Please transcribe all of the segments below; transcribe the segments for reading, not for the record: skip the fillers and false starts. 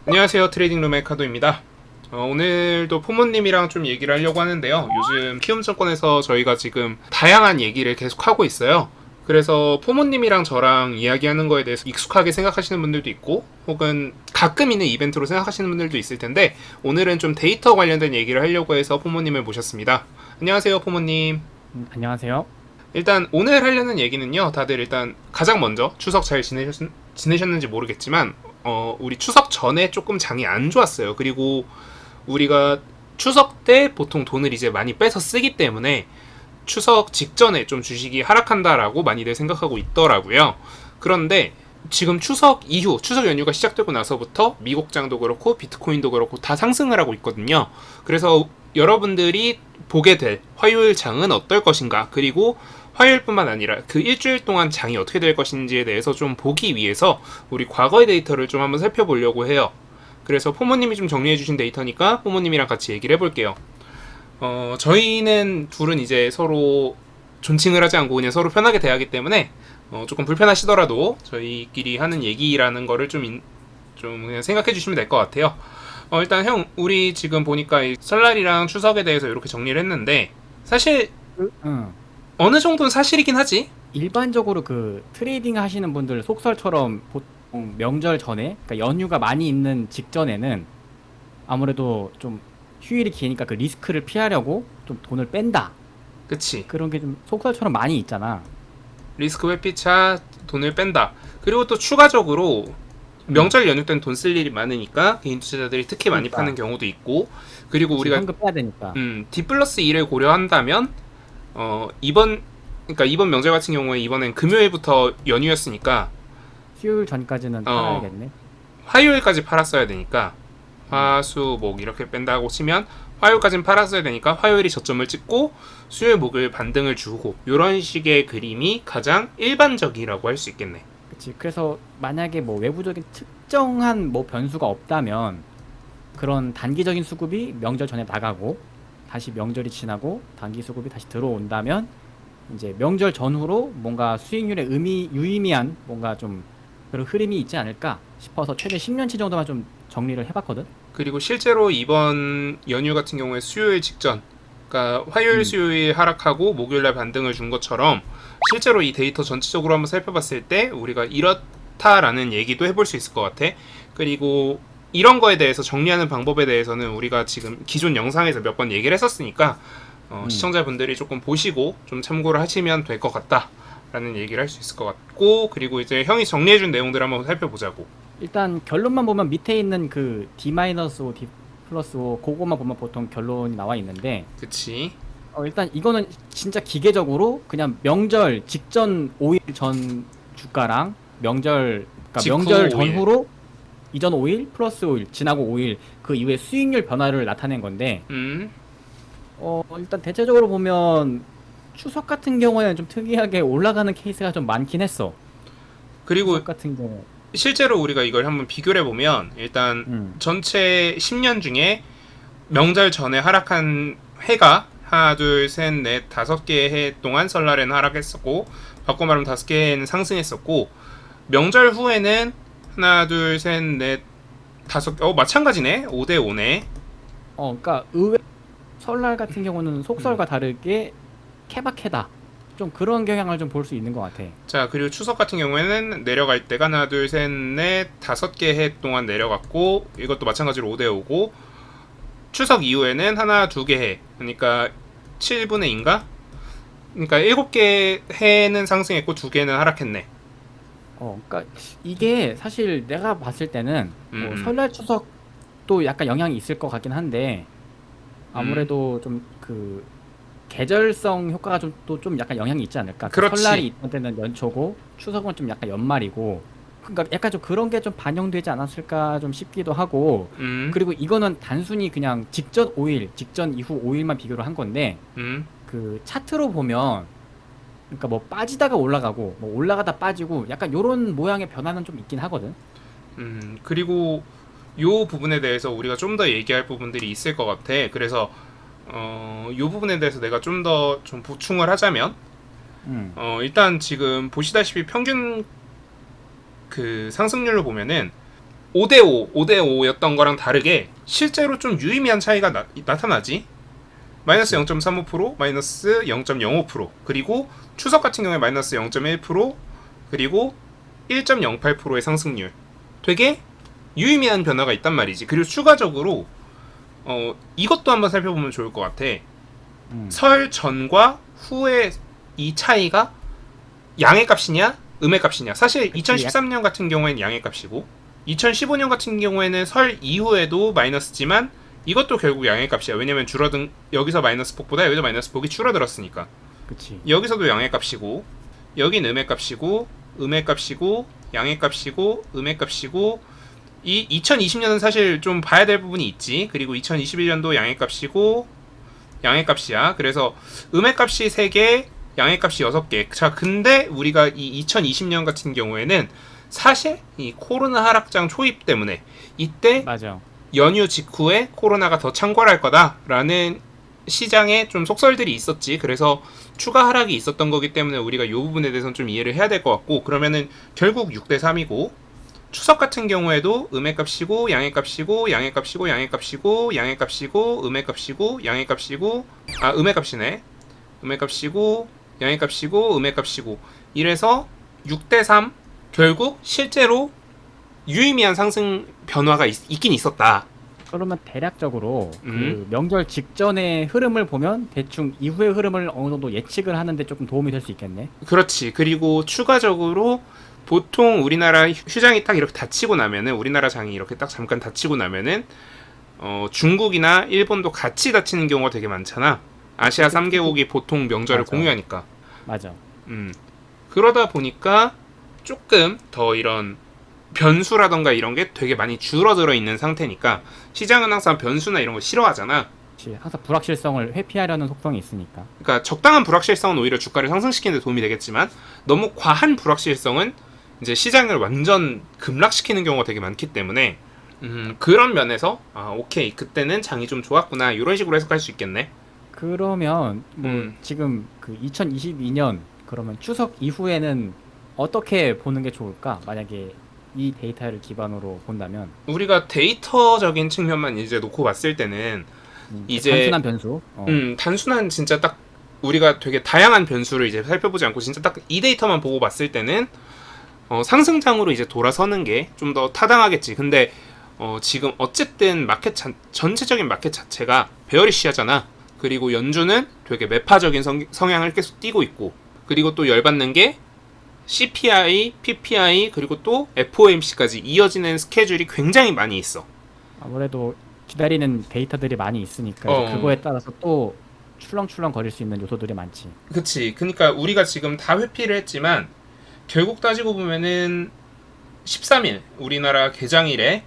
안녕하세요. 트레이딩룸의 카도입니다. 오늘도 포모님이랑 좀 얘기를 하려고 하는데요. 요즘 키움증권에서 저희가 지금 다양한 얘기를 계속 하고 있어요. 그래서 포모님이랑 저랑 이야기하는 거에 대해서 익숙하게 생각하시는 분들도 있고 혹은 가끔 있는 이벤트로 생각하시는 분들도 있을 텐데, 오늘은 좀 데이터 관련된 얘기를 하려고 해서 포모님을 모셨습니다. 안녕하세요, 포모님. 안녕하세요. 일단 오늘 하려는 얘기는요, 다들 일단 가장 먼저 추석 잘 지내셨는지 모르겠지만 우리 추석 전에 조금 장이 안 좋았어요. 그리고 우리가 추석 때 보통 돈을 이제 많이 빼서 쓰기 때문에 추석 직전에 좀 주식이 하락한다라고 많이들 생각하고 있더라고요. 그런데 지금 추석 이후, 추석 연휴가 시작되고 나서부터 미국장도 그렇고 비트코인도 그렇고 다 상승을 하고 있거든요. 그래서 여러분들이 보게 될 화요일 장은 어떨 것인가, 그리고 화요일뿐만 아니라 그 일주일 동안 장이 어떻게 될 것인지에 대해서 좀 보기 위해서 우리 과거의 데이터를 좀 한번 살펴보려고 해요. 그래서 포모님이 좀 정리해주신 데이터니까 포모님이랑 같이 얘기를 해볼게요. 저희는 둘은 이제 서로 존칭을 하지 않고 그냥 서로 편하게 대하기 때문에 조금 불편하시더라도 저희끼리 하는 얘기라는 거를 좀 그냥 생각해 주시면 될 것 같아요. 일단 형, 우리 지금 보니까 이 설날이랑 추석에 대해서 이렇게 정리를 했는데, 사실 응. 어느 정도는 사실이긴 하지. 일반적으로 그 트레이딩 하시는 분들 속설처럼 보통 명절 전에, 그러니까 연휴가 많이 있는 직전에는 아무래도 좀 휴일이 기니까 그 리스크를 피하려고 좀 돈을 뺀다. 그치. 그런 게 좀 속설처럼 많이 있잖아. 리스크 회피차, 돈을 뺀다. 그리고 또 추가적으로 음. 명절 연휴 때는 돈 쓸 일이 많으니까 개인 투자자들이 특히 많이 파는 그러니까 경우도 있고, 그리고 지금 우리가 현금 빼야 되니까. D 플러스 2를 고려한다면 이번 명절 같은 경우에 이번엔 금요일부터 연휴였으니까 수요일 전까지는 어 팔아야겠네. 화요일까지 팔았어야 되니까, 음. 화, 수, 목 이렇게 뺀다고 치면 화요일까지는 팔았어야 되니까 화요일이 저점을 찍고 수요일, 목요일 반등을 주고, 이런 식의 그림이 가장 일반적이라고 할 수 있겠네. 그치. 그래서 만약에 뭐 외부적인 특정한 뭐 변수가 없다면 그런 단기적인 수급이 명절 전에 나가고 다시 명절이 지나고 단기 수급이 다시 들어온다면 이제 명절 전후로 뭔가 수익률에 유의미한 뭔가 좀 그런 흐름이 있지 않을까 싶어서 최대 10년치 정도만 좀 정리를 해봤거든. 그리고 실제로 이번 연휴 같은 경우에 수요일 직전, 그러니까 화요일, 음. 수요일 하락하고 목요일날 반등을 준 것처럼 실제로 이 데이터 전체적으로 한번 살펴봤을 때 우리가 이렇다라는 얘기도 해볼 수 있을 것 같아. 그리고 이런 거에 대해서 정리하는 방법에 대해서는 우리가 지금 기존 영상에서 몇 번 얘기를 했었으니까 음. 시청자분들이 조금 보시고 좀 참고를 하시면 될 것 같다 라는 얘기를 할 수 있을 것 같고, 그리고 이제 형이 정리해준 내용들을 한번 살펴보자고. 일단 결론만 보면 밑에 있는 그 D-5, D 플러스 5 그거만 보면 보통 결론이 나와 있는데 그치. 일단 이거는 진짜 기계적으로 그냥 명절 직전 5일 전 주가랑 그러니까 직후 명절 5일. 전후로 이전 5일 플러스 5일 지나고 5일 그 이후에 수익률 변화를 나타낸 건데 음. 일단 대체적으로 보면 추석 같은 경우에는 좀 특이하게 올라가는 케이스가 좀 많긴 했어. 그리고 추석 같은 경우. 실제로 우리가 이걸 한번 비교를 해보면, 일단 음. 전체 10년 중에 명절 전에 하락한 해가 하나, 둘, 셋, 넷, 다섯 개의 해 동안 설날에는 하락했었고, 바꿔 말하면 다섯 개의 해는 상승했었고, 명절 후에는 하나, 둘, 셋, 넷, 다섯, 마찬가지네. 5대 5네. 그러니까 설날 같은 경우는 속설과 다르게 케바케다. 좀 그런 경향을 좀 볼 수 있는 것 같아. 자, 그리고 추석 같은 경우에는 내려갈 때가 하나, 둘, 셋, 넷, 다섯 개 해 동안 내려갔고, 이것도 마찬가지로 5대 5고, 추석 이후에는 하나, 두 개 해. 그러니까 7분의 2인가? 그러니까 7개 해는 상승했고 2개는 하락했네. 그러니까 이게 사실 내가 봤을 때는 음, 뭐 음, 설날 추석도 약간 영향이 있을 것 같긴 한데 음. 아무래도 좀 그 계절성 효과가 좀 또 좀 약간 영향이 있지 않을까. 그 설날이 그렇지. 있던 때는 연초고 추석은 좀 약간 연말이고 그러니까 약간 좀 그런 게 좀 반영되지 않았을까 좀 싶기도 하고 음, 그리고 이거는 단순히 그냥 직전 5일, 직전 이후 5일만 비교를 한 건데 음, 그 차트로 보면 그러니까 뭐 빠지다가 올라가고 뭐 올라가다 빠지고 약간 요런 모양의 변화는 좀 있긴 하거든. 그리고 요 부분에 대해서 우리가 좀 더 얘기할 부분들이 있을 것 같아. 그래서 요 부분에 대해서 내가 좀 더 좀 보충을 하자면, 음. 일단 지금 보시다시피 평균 그 상승률로 보면은 5대5, 5대5였던 거랑 다르게 실제로 좀 유의미한 차이가 나타나지. 마이너스 0.35%, 마이너스 0.05%, 그리고 추석 같은 경우에 마이너스 0.1%, 그리고 1.08%의 상승률. 되게 유의미한 변화가 있단 말이지. 그리고 추가적으로 이것도 한번 살펴보면 좋을 것 같아. 설 전과 후의 이 차이가 양의 값이냐 음의 값이냐. 사실 2013년 같은 경우에는 양의 값이고 2015년 같은 경우에는 설 이후에도 마이너스지만 이것도 결국 양의 값이야. 왜냐면 줄어든 여기서 마이너스 폭보다 여기서 마이너스 폭이 줄어들었으니까. 그치. 여기서도 양의 값이고 여긴 음의 값이고 음의 값이고 양의 값이고 음의 값이고 이 2020년은 사실 좀 봐야 될 부분이 있지. 그리고 2021년도 양의 값이고 양의 값이야. 그래서 음의 값이 3개, 양의 값이 6개. 자, 근데 우리가 이 2020년 같은 경우에는 사실 이 코로나 하락장 초입 때문에 이때 맞아. 연휴 직후에 코로나가 더 창궐할 거다라는 시장에 좀 속설들이 있었지. 그래서 추가 하락이 있었던 거기 때문에 우리가 이 부분에 대해서는 좀 이해를 해야 될 것 같고, 그러면은 결국 6대3이고 추석 같은 경우에도 음의 값이고 양의 값이고 양의 값이고 양의 값이고 양의 값이고 음의 값이고 양의 값이고 음의 값이네. 음의 값이고 양의 값이고 음의 값이고 이래서 6대3 결국 실제로 유의미한 상승 변화가 있긴 있었다. 그러면 대략적으로 그 명절 직전의 흐름을 보면 대충 이후의 흐름을 어느 정도 예측을 하는데 조금 도움이 될 수 있겠네. 그렇지. 그리고 추가적으로 보통 우리나라 휴장이 딱 이렇게 닫히고 나면은 우리나라 장이 이렇게 딱 잠깐 닫히고 나면은 중국이나 일본도 같이 닫히는 경우가 되게 많잖아. 아시아 3개국이 보통 명절을 맞아. 공유하니까. 맞아. 그러다 보니까 조금 더 이런 변수라던가 이런 게 되게 많이 줄어들어 있는 상태니까 시장은 항상 변수나 이런 거 싫어하잖아. 그치. 항상 불확실성을 회피하려는 속성이 있으니까. 그러니까 적당한 불확실성은 오히려 주가를 상승시키는 데 도움이 되겠지만 너무 과한 불확실성은 이제 시장을 완전 급락시키는 경우가 되게 많기 때문에 그런 면에서 오케이 그때는 장이 좀 좋았구나 이런 식으로 해석할 수 있겠네. 그러면 뭐 지금 그 2022년 그러면 추석 이후에는 어떻게 보는 게 좋을까? 만약에 이 데이터를 기반으로 본다면 우리가 데이터적인 측면만 이제 놓고 봤을 때는 이제 단순한 변수. 단순한 진짜 딱 우리가 되게 다양한 변수를 이제 살펴보지 않고 진짜 딱 이 데이터만 보고 봤을 때는 상승장으로 이제 돌아서는 게 좀 더 타당하겠지. 근데 지금 어쨌든 전체적인 마켓 자체가 베어리시하잖아. 그리고 연준은 되게 매파적인 성향을 계속 띠고 있고, 그리고 또 열받는 게 CPI, PPI 그리고 또 FOMC까지 이어지는 스케줄이 굉장히 많이 있어. 아무래도 기다리는 데이터들이 많이 있으니까 이제 그거에 따라서 또 출렁출렁 거릴 수 있는 요소들이 많지. 그치. 그러니까 우리가 지금 다 회피를 했지만 결국 따지고 보면은 13일 우리나라 개장일에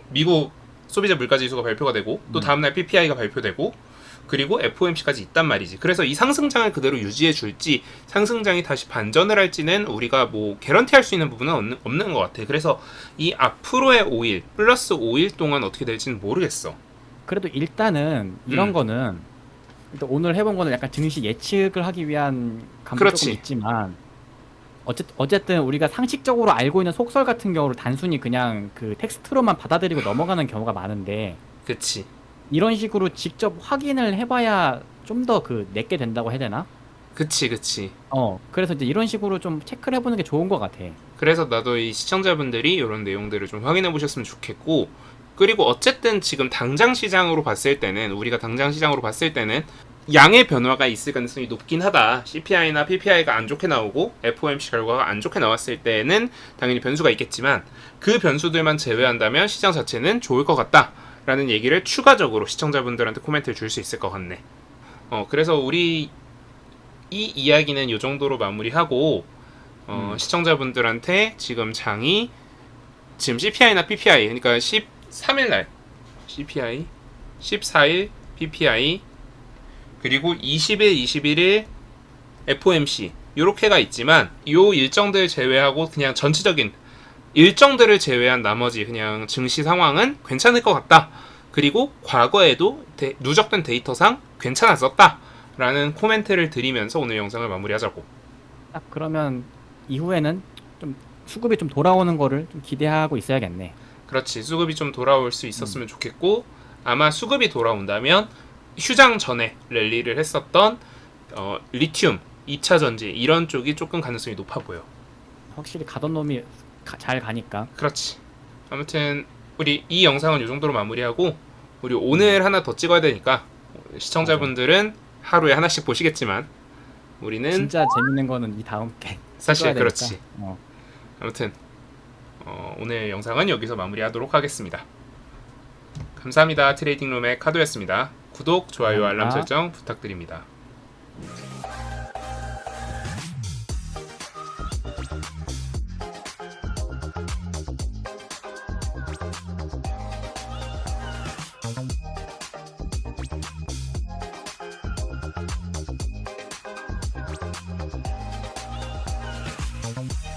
미국 소비자 물가지수가 발표가 되고 또 다음날 PPI가 발표되고 그리고 FOMC까지 있단 말이지. 그래서 이 상승장을 그대로 유지해 줄지 상승장이 다시 반전을 할지는 우리가 뭐 개런티할 수 있는 부분은 없는 것 같아. 그래서 이 앞으로의 5일 플러스 5일 동안 어떻게 될지는 모르겠어. 그래도 일단은 이런 거는 일단 오늘 해본 거는 약간 증시 예측을 하기 위한 감도 그렇지. 조금 있지만 어쨌든 우리가 상식적으로 알고 있는 속설 같은 경우를 단순히 그냥 그 텍스트로만 받아들이고 넘어가는 경우가 많은데 그치. 이런 식으로 직접 확인을 해봐야 좀 더 그 내게 된다고 해야 되나? 그치. 그래서 이제 이런 식으로 좀 체크를 해보는 게 좋은 것 같아. 그래서 나도 이 시청자분들이 이런 내용들을 좀 확인해 보셨으면 좋겠고, 그리고 어쨌든 지금 당장 시장으로 봤을 때는 양의 변화가 있을 가능성이 높긴 하다. CPI나 PPI가 안 좋게 나오고 FOMC 결과가 안 좋게 나왔을 때는 당연히 변수가 있겠지만 그 변수들만 제외한다면 시장 자체는 좋을 것 같다 라는 얘기를 추가적으로 시청자분들한테 코멘트를 줄 수 있을 것 같네. 그래서 우리 이 이야기는 이 정도로 마무리하고 시청자분들한테 지금 장이 지금 CPI나 PPI 그러니까 13일날 CPI 14일 PPI 그리고 20일, 21일 FOMC 요렇게가 있지만 요 일정들 제외하고 그냥 전체적인 일정들을 제외한 나머지 그냥 증시 상황은 괜찮을 것 같다. 그리고 과거에도 누적된 데이터상 괜찮았었다. 라는 코멘트를 드리면서 오늘 영상을 마무리하자고. 딱 그러면 이후에는 좀 수급이 좀 돌아오는 거를 좀 기대하고 있어야겠네. 그렇지. 수급이 좀 돌아올 수 있었으면 좋겠고, 아마 수급이 돌아온다면 휴장 전에 랠리를 했었던 리튬, 2차 전지 이런 쪽이 조금 가능성이 높아 보여. 확실히 가던 놈이 잘 가니까. 그렇지. 아무튼 우리 이 영상은 이 정도로 마무리하고, 우리 오늘 하나 더 찍어야 되니까 시청자분들은 하루에 하나씩 보시겠지만 우리는 진짜 재밌는 거는 이 다음 게. 사실 찍어야 되니까. 그렇지. 아무튼 오늘 영상은 여기서 마무리하도록 하겠습니다. 감사합니다. 트레이딩룸의 카도였습니다. 구독, 좋아요, 알람 감사합니다. 설정 부탁드립니다. Thank you.